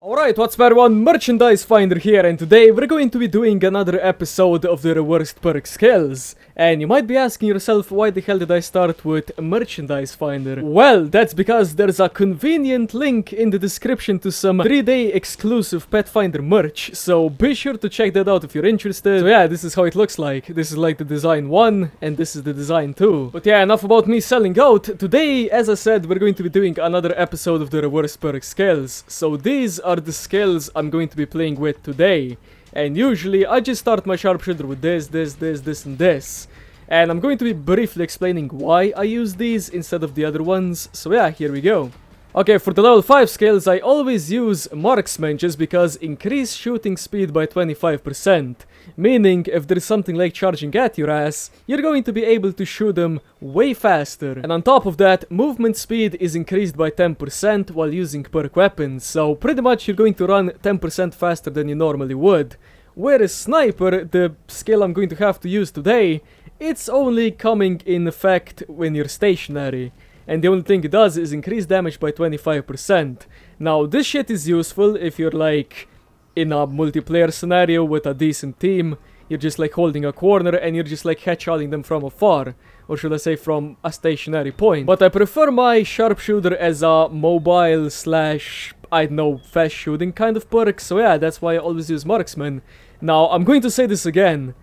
Alright, what's up everyone, Merchandise Finder here, and today we're going to be doing another episode of the reversed perk skills. And you might be asking yourself, why the hell did I start with Merchandise Finder? Well, that's because there's a convenient link in the description to some 3-day exclusive Pet Finder merch, so be sure to check that out if you're interested. So yeah, this is how it looks like. This is like the design 1, and this is the design 2. But yeah, enough about me selling out. Today, as I said, we're going to be doing another episode of the reversed perk skills. So these are the skills I'm going to be playing with today. And usually I just start my Sharpshooter with this, and this. And I'm going to be briefly explaining why I use these instead of the other ones. So yeah, here we go. Okay, for the level 5 skills I always use Marksman just because increase shooting speed by 25%. Meaning, if there's something like charging at your ass, you're going to be able to shoot them way faster. And on top of that, movement speed is increased by 10% while using perk weapons. So pretty much you're going to run 10% faster than you normally would. Whereas Sniper, the skill I'm going to have to use today, it's only coming in effect when you're stationary. And the only thing it does is increase damage by 25%. Now, this shit is useful if you're like in a multiplayer scenario with a decent team. You're just like holding a corner and you're just like headshotting them from afar. Or should I say from a stationary point. But I prefer my Sharpshooter as a mobile slash, I don't know, fast shooting kind of perk. So yeah, that's why I always use Marksman. Now, I'm going to say this again.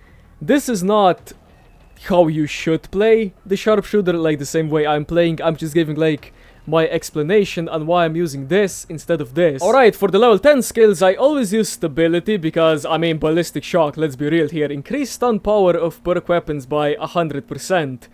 This is not how you should play the Sharpshooter, like the same way I'm playing. I'm just giving like my explanation on why I'm using this instead of this. Alright, for the level 10 skills I always use stability because, I mean, ballistic shock, let's be real here. Increase stun power of perk weapons by 100%.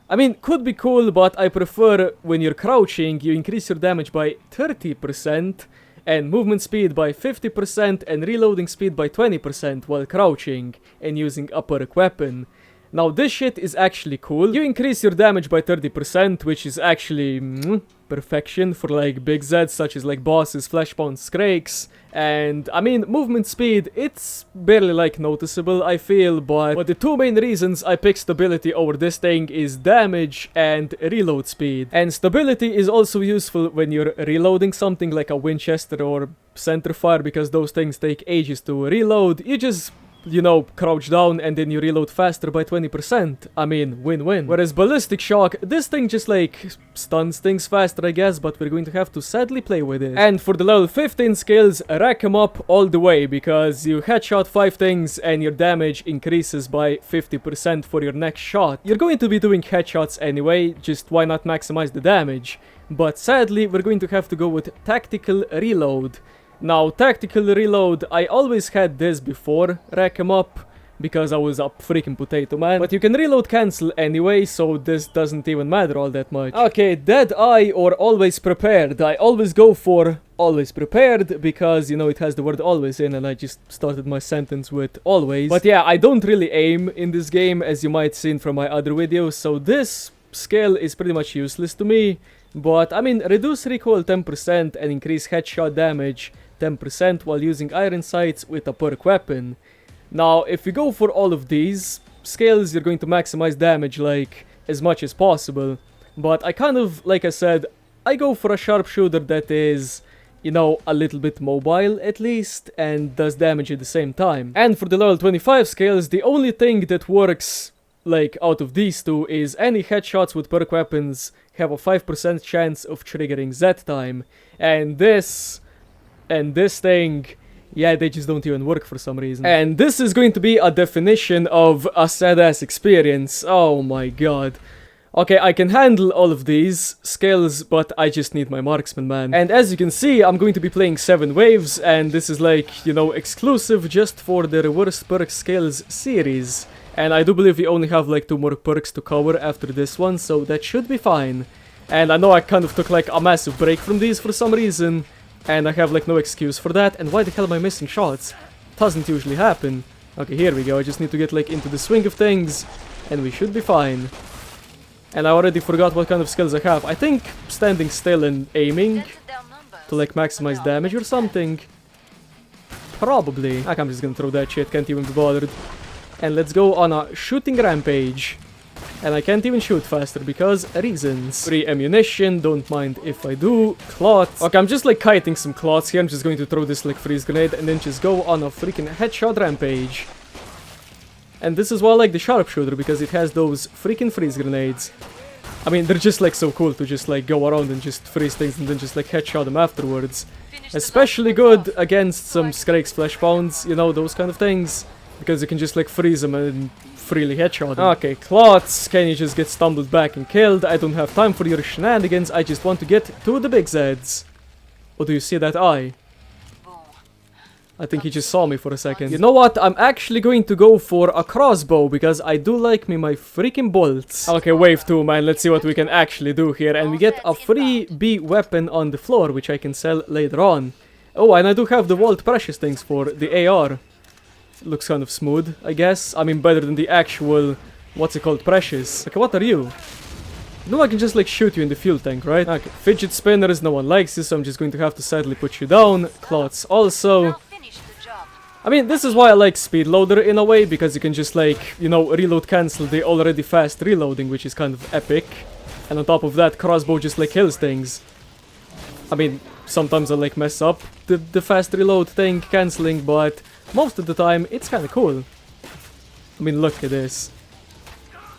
I mean, could be cool, but I prefer when you're crouching, you increase your damage by 30%, and movement speed by 50%, and reloading speed by 20% while crouching and using a perk weapon. Now this shit is actually cool. You increase your damage by 30%, which is actually perfection for like big Zeds such as like bosses, flashpoints, skrakes. And I mean, movement speed, it's barely like noticeable, I feel, but the two main reasons I pick stability over this thing is damage and reload speed. And stability is also useful when you're reloading something like a Winchester or centerfire, because those things take ages to reload. You just, you know, crouch down and then you reload faster by 20%. I mean, win-win. Whereas ballistic shock, this thing just like stuns things faster, I guess, but we're going to have to sadly play with it. And for the level 15 skills, rack them up all the way, because you headshot 5 things and your damage increases by 50% for your next shot. You're going to be doing headshots anyway, just why not maximize the damage? But sadly, we're going to have to go with tactical reload. Now, tactical reload, I always had this before rack 'em up, because I was a freaking potato man. But you can reload cancel anyway, so this doesn't even matter all that much. Okay, dead eye or always prepared. I always go for always prepared, because, you know, it has the word always in, and I just started my sentence with always. But yeah, I don't really aim in this game, as you might seen from my other videos, so this skill is pretty much useless to me. But, I mean, reduce recoil 10% and increase headshot damage 10% while using iron sights with a perk weapon. Now, if you go for all of these skills, you're going to maximize damage like as much as possible. But I kind of, like I said, I go for a Sharpshooter that is, you know, a little bit mobile at least, and does damage at the same time. And for the level 25 skills, the only thing that works like out of these two is any headshots with perk weapons have a 5% chance of triggering Z time. And this thing, yeah, they just don't even work for some reason. And this is going to be a definition of a sad-ass experience. Oh my god. Okay, I can handle all of these skills, but I just need my marksman, man. And as you can see, I'm going to be playing 7 waves, and this is like, you know, exclusive just for the reverse perk skills series. And I do believe we only have like 2 more perks to cover after this one, so that should be fine. And I know I kind of took like a massive break from these for some reason, and I have like no excuse for that. And why the hell am I missing shots? Doesn't usually happen. Okay, here we go. I just need to get like into the swing of things, and we should be fine. And I already forgot what kind of skills I have. I think standing still and aiming to like maximize damage or something. Probably. I'm just gonna throw that shit, can't even be bothered. And let's go on a shooting rampage. And I can't even shoot faster because reasons. Free ammunition, don't mind if I do. Clots. Okay, I'm just like kiting some clots here. I'm just going to throw this like freeze grenade and then just go on a freaking headshot rampage. And this is why I like the Sharpshooter, because it has those freaking freeze grenades. I mean, they're just like so cool to just like go around and just freeze things and then just like headshot them afterwards. Especially good against some Scrake's Flesh Pounds, you know, those kind of things. Because you can just like freeze them and freely headshot them. Okay, clots, can you just get stumbled back and killed? I don't have time for your shenanigans, I just want to get to the big Zeds. Or do you see that eye? I think he just saw me for a second. You know what? I'm actually going to go for a crossbow because I do like me my freaking bolts. Okay, wave 2, man. Let's see what we can actually do here. And we get a free B weapon on the floor, which I can sell later on. Oh, and I do have the Vault Precious things for the AR. Looks kind of smooth, I guess. I mean, better than the actual, what's it called, Precious. Okay, what are you? No, I can just like shoot you in the fuel tank, right? Okay, fidget spinners, no one likes you, so I'm just going to have to sadly put you down. Clots also. I mean, this is why I like Speed Loader in a way, because you can just like, you know, reload cancel the already fast reloading, which is kind of epic. And on top of that, crossbow just like kills things. I mean, sometimes I like mess up the fast reload thing cancelling, but most of the time it's kind of cool. I mean, look at this.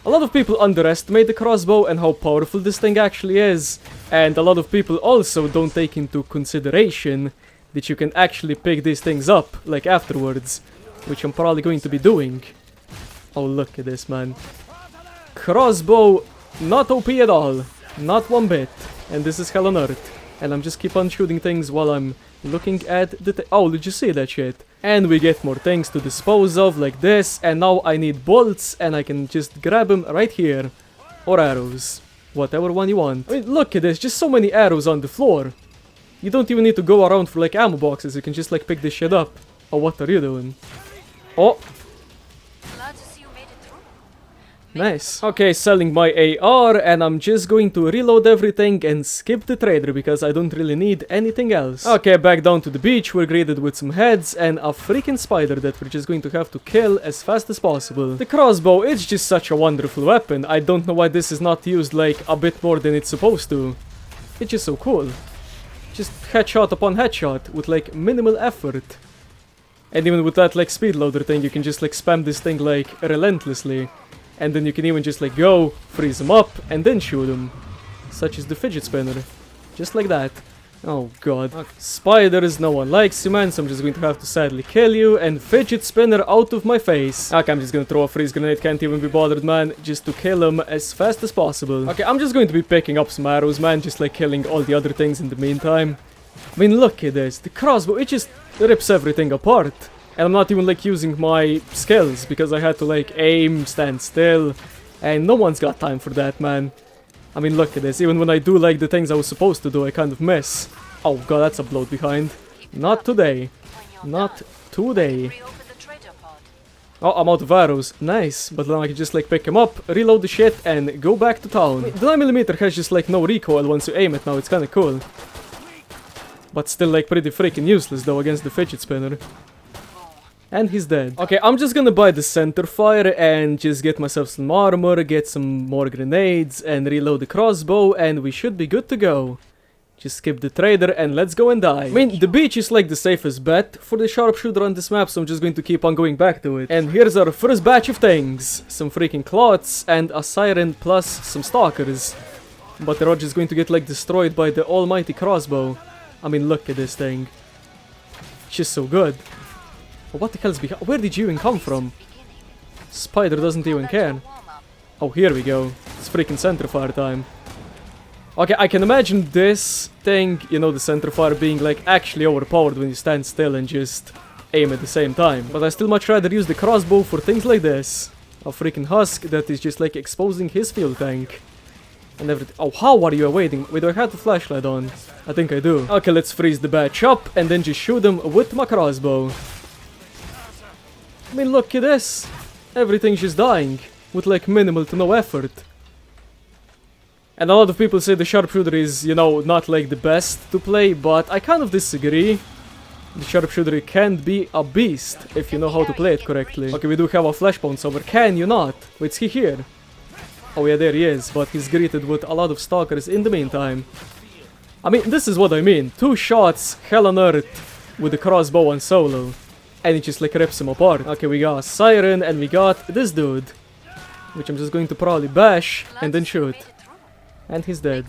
A lot of people underestimate the crossbow and how powerful this thing actually is. And a lot of people also don't take into consideration that you can actually pick these things up, like afterwards. Which I'm probably going to be doing. Oh, look at this, man. Crossbow, not OP at all. Not one bit. And this is hell on earth. And I'm just keep on shooting things while I'm looking at the oh, did you see that shit? And we get more things to dispose of, like this. And now I need bolts, and I can just grab them right here. Or arrows. Whatever one you want. I mean, look at this, just so many arrows on the floor. You don't even need to go around for like ammo boxes, you can just like pick this shit up. Oh, what are you doing? Oh! Nice. Okay, selling my AR, and I'm just going to reload everything and skip the trader because I don't really need anything else. Okay, back down to the beach, we're greeted with some heads and a freaking spider that we're just going to have to kill as fast as possible. The crossbow, it's just such a wonderful weapon. I don't know why this is not used like a bit more than it's supposed to. It's just so cool. Just headshot upon headshot with like minimal effort. And even with that like speed loader thing, you can just like spam this thing like relentlessly. And then you can even just like go, freeze them up, and then shoot them. Such as the fidget spinner. Just like that. Oh god. Okay. Spiders, no one likes you, man, so I'm just going to have to sadly kill you. And fidget spinner out of my face. Okay, I'm just gonna throw a freeze grenade, can't even be bothered, man. Just to kill him as fast as possible. Okay, I'm just going to be picking up some arrows, man, just like killing all the other things in the meantime. I mean, look at this. The crossbow, it just rips everything apart. And I'm not even like using my skills because I had to like aim, stand still, and no one's got time for that, man. I mean, look at this. Even when I do like the things I was supposed to do, I kind of miss. Oh god, that's a bloat behind. Not today. Not today. Oh, I'm out of arrows. Nice. But then I can just like pick him up, reload the shit, and go back to town. The 9mm has just like no recoil once you aim it now. It's kind of cool. But still like pretty freaking useless though against the fidget spinner. And he's dead. Okay, I'm just gonna buy the center fire and just get myself some armor, get some more grenades, and reload the crossbow, and we should be good to go. Just skip the trader and let's go and die. I mean, the beach is like the safest bet for the sharpshooter on this map, so I'm just going to keep on going back to it. And here's our first batch of things. Some freaking clots and a siren plus some stalkers. But they're all just going to get like destroyed by the almighty crossbow. I mean, look at this thing. It's just so good. What the hell's behind? Where did you even come from? Spider doesn't even care. Oh, here we go. It's freaking center fire time. Okay, I can imagine this thing, you know, the center fire being like actually overpowered when you stand still and just aim at the same time. But I still much rather use the crossbow for things like this. A freaking husk that is just like exposing his fuel tank. And everything. Oh, how are you awaiting? Wait, do I have the flashlight on? I think I do. Okay, let's freeze the batch up and then just shoot them with my crossbow. I mean, look at this. Everything's just dying with like minimal to no effort. And a lot of people say the sharpshooter is, you know, not like the best to play, but I kind of disagree. The sharpshooter can be a beast if you know how to play it correctly. Okay, we do have a flashpoint over. Can you not? Wait, is he here? Oh yeah, there he is, but he's greeted with a lot of stalkers in the meantime. I mean, this is what I mean. 2 shots, hell on earth, with the crossbow and solo. And it just like rips him apart. Okay, we got Siren and we got this dude. Which I'm just going to probably bash and then shoot. And he's dead.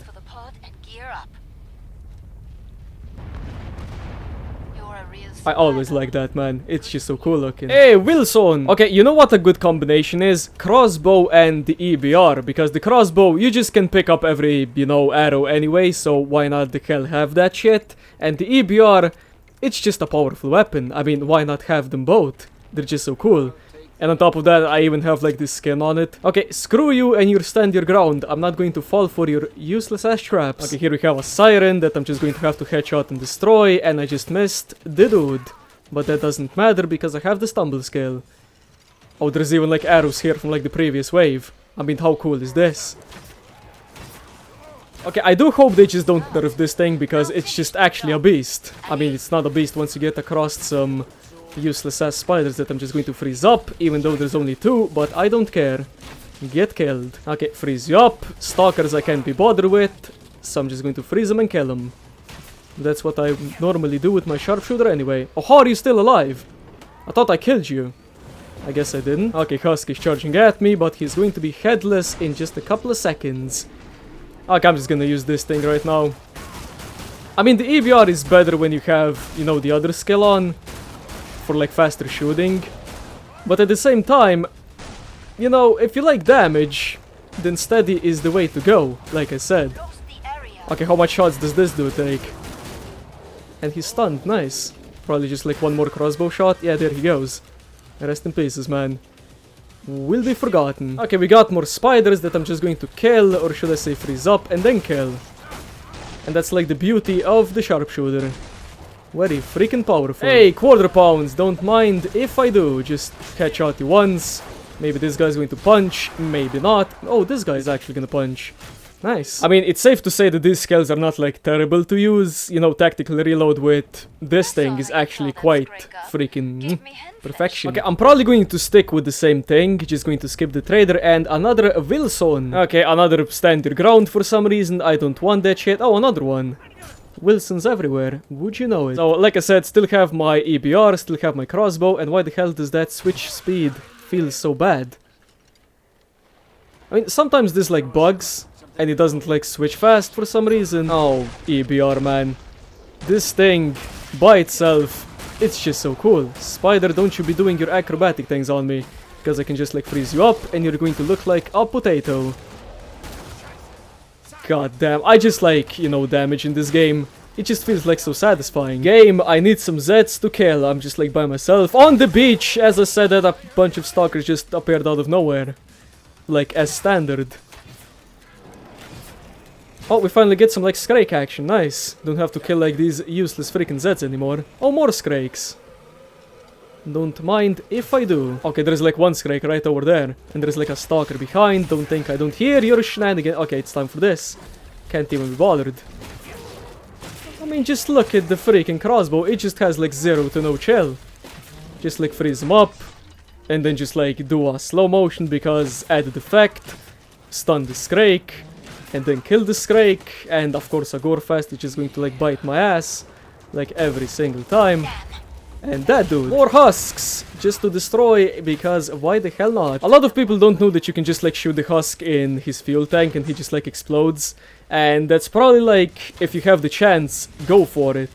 I always like that, man. It's just so cool looking. Hey, Wilson! Okay, you know what a good combination is? Crossbow and the EBR. Because the crossbow, you just can pick up every, you know, arrow anyway. So why not the hell have that shit? And the EBR, it's just a powerful weapon. I mean, why not have them both? They're just so cool. And on top of that, I even have like this skin on it. Okay, screw you and you stand your ground. I'm not going to fall for your useless ass traps. Okay, here we have a Siren that I'm just going to have to headshot and destroy. And I just missed the dude. But that doesn't matter because I have the stumble skill. Oh, there's even like arrows here from like the previous wave. I mean, how cool is this? Okay, I do hope they just don't nerf this thing because it's just actually a beast. I mean, it's not a beast once you get across some useless ass spiders that I'm just going to freeze up, even though there's only 2, but I don't care. Get killed. Okay, freeze you up. Stalkers I can't be bothered with, so I'm just going to freeze them and kill them. That's what I normally do with my sharpshooter anyway. Oh, how are you still alive? I thought I killed you. I guess I didn't. Okay, Husk is charging at me, but he's going to be headless in just a couple of seconds. Okay, I'm just gonna use this thing right now. I mean, the EBR is better when you have, you know, the other skill on. For like faster shooting. But at the same time, you know, if you like damage, then steady is the way to go, like I said. Okay, how much shots does this dude take? And he's stunned, nice. Probably just like one more crossbow shot. Yeah, there he goes. Rest in pieces, man. Will be forgotten. Okay, we got more spiders that I'm just going to kill, or should I say freeze up and then kill. And that's like the beauty of the sharpshooter. Very freaking powerful. Hey, quarter pounds, don't mind if I do. Just headshot you once. Maybe this guy's going to punch, maybe not. Oh, this guy's actually gonna punch. Nice. I mean, it's safe to say that these skills are not like terrible to use. You know, tactical reload with this thing is actually quite freaking perfection. Okay, I'm probably going to stick with the same thing. Just going to skip the trader and another Wilson. Okay, another stand your ground for some reason. I don't want that shit. Oh, another one. Wilsons everywhere, would you know it? So, like I said, still have my EBR, still have my crossbow, and why the hell does that switch speed feel so bad? I mean, sometimes this like bugs, and it doesn't like switch fast for some reason. Oh, EBR, man. This thing, by itself, it's just so cool. Spider, don't you be doing your acrobatic things on me, because I can just like freeze you up, and you're going to look like a potato. God damn, I just like, you know, damage in this game. It just feels like so satisfying. Game, I need some Zeds to kill. I'm just like by myself on the beach. As I said, that a bunch of stalkers just appeared out of nowhere. Like, as standard. Oh, we finally get some like Scrake action, nice. Don't have to kill like these useless freaking Zeds anymore. Oh, more Scrakes. Don't mind if I do. Okay, there's like one Scrake right over there. And there's like a stalker behind. Don't think I don't hear your shenanigans. Okay, it's time for this. Can't even be bothered. I mean, just look at the freaking crossbow. It just has like 0 to no chill. Just like freeze him up. And then just like do a slow motion because added effect. Stun the Scrake. And then kill the Scrake. And of course a Gorefest, which is going to like bite my ass. Like every single time. And that dude. More husks just to destroy, because why the hell not? A lot of people don't know that you can just like shoot the husk in his fuel tank and he just like explodes. And that's probably like, if you have the chance, go for it.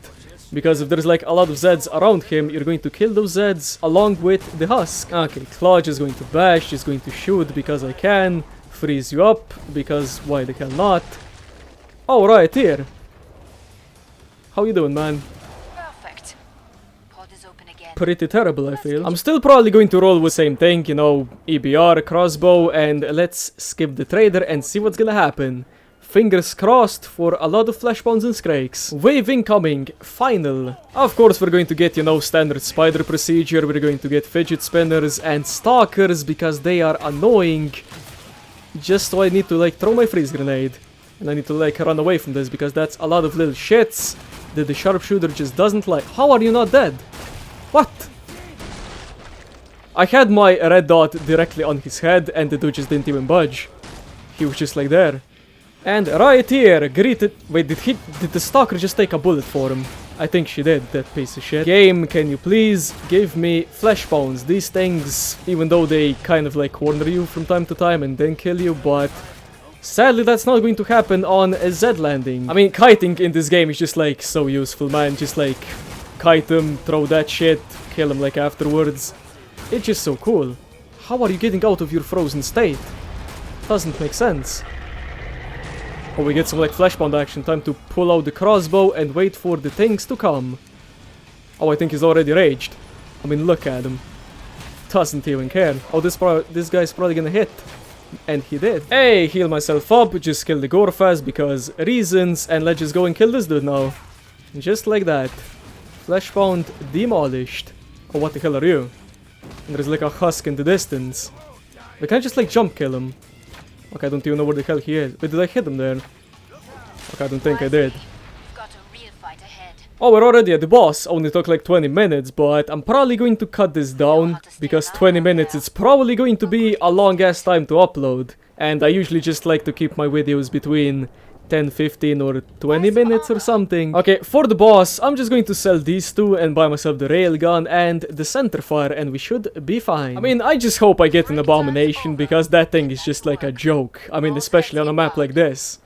Because if there's like a lot of Zeds around him, you're going to kill those Zeds along with the husk. Okay, Claw is going to bash, is going to shoot because I can. Freeze you up, because why the hell not? Oh, right here. How you doing, man? Pretty terrible, I feel. I'm still probably going to roll with same thing, you know, EBR, crossbow, and let's skip the trader and see what's gonna happen. Fingers crossed for a lot of flashbones and Scrakes. Wave incoming, final. Of course we're going to get, you know, standard spider procedure, we're going to get fidget spinners and stalkers because they are annoying. Just so I need to like throw my freeze grenade. And I need to like run away from this because that's a lot of little shits that the sharpshooter just doesn't like. How are you not dead? What? I had my red dot directly on his head and the dude just didn't even budge. he was just like there. And right here, greeted... Wait, did the stalker just take a bullet for him? I think she did, that piece of shit. Game, can you please give me flesh bones? These things, even though they kind of like corner you from time to time and then kill you, but sadly that's not going to happen on a Z landing. I mean, kiting in this game is just like so useful, man. Just like kite him, throw that shit, kill him like afterwards. It's just so cool. How are you getting out of your frozen state? Doesn't make sense. Oh, we get some like flashbound action. Time to pull out the crossbow and wait for the things to come. Oh, I think he's already raged. I mean, look at him. Doesn't even care. Oh, this guy's probably gonna hit. And he did. Hey, heal myself up. Just kill the Gorfas because reasons. And let's just go and kill this dude now. Just like that. Flashbound demolished. Oh, what the hell are you? And there's like a husk in the distance. We can't just like jump kill him. Okay, I don't even know where the hell he is. Wait, did I hit him there? Okay, I don't think I did. Oh, we're already at the boss. Only took like 20 minutes, but I'm probably going to cut this down. Because 20 minutes, it's probably going to be a long ass time to upload. And I usually just like to keep my videos between 10, 15 or 20 minutes or something. Okay, for the boss, I'm just going to sell these two and buy myself the railgun and the centerfire and we should be fine. I mean, I just hope I get an abomination because that thing is just like a joke. I mean, especially on a map like this.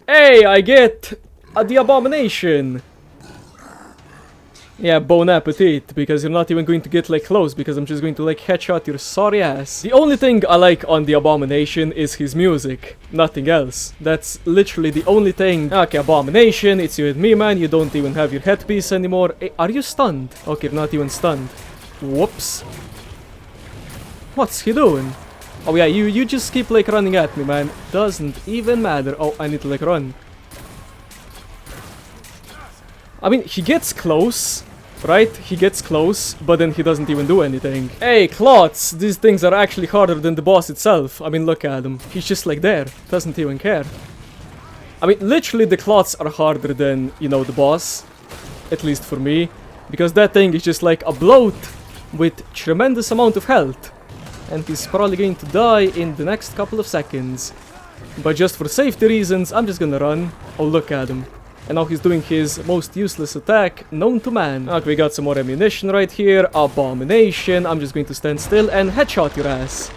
Hey, I get the abomination! Yeah, bon appetit, because you're not even going to get like close, because I'm just going to like headshot your sorry ass. The only thing I like on the abomination is his music, nothing else. That's literally the only thing. Okay, abomination, it's you and me, man, you don't even have your headpiece anymore. Hey, are you stunned? Okay, not even stunned. Whoops. What's he doing? Oh yeah, you just keep like running at me, man. Doesn't even matter. Oh, I need to like run. I mean, he gets close. Right? He gets close, but then he doesn't even do anything. Hey, clots! These things are actually harder than the boss itself. I mean, look at him. He's just like there. Doesn't even care. I mean, literally the clots are harder than, you know, the boss. At least for me. Because that thing is just like a bloat with tremendous amount of health. And he's probably going to die in the next couple of seconds. But just for safety reasons, I'm just gonna run. Oh, look at him. And now he's doing his most useless attack known to man. Okay, we got some more ammunition right here. Abomination. I'm just going to stand still and headshot your ass.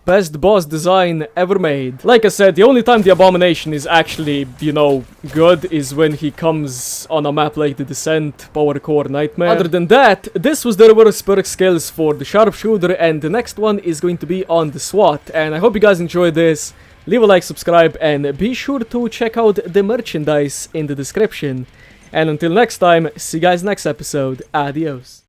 Best boss design ever made. Like I said, the only time the abomination is actually, you know, good is when he comes on a map like the Descent, Power Core, Nightmare. Other than that, this was the reverse perk skills for the Sharpshooter, and the next one is going to be on the SWAT. And I hope you guys enjoyed this. Leave a like, subscribe, and be sure to check out the merchandise in the description. And until next time, see you guys next episode. Adios.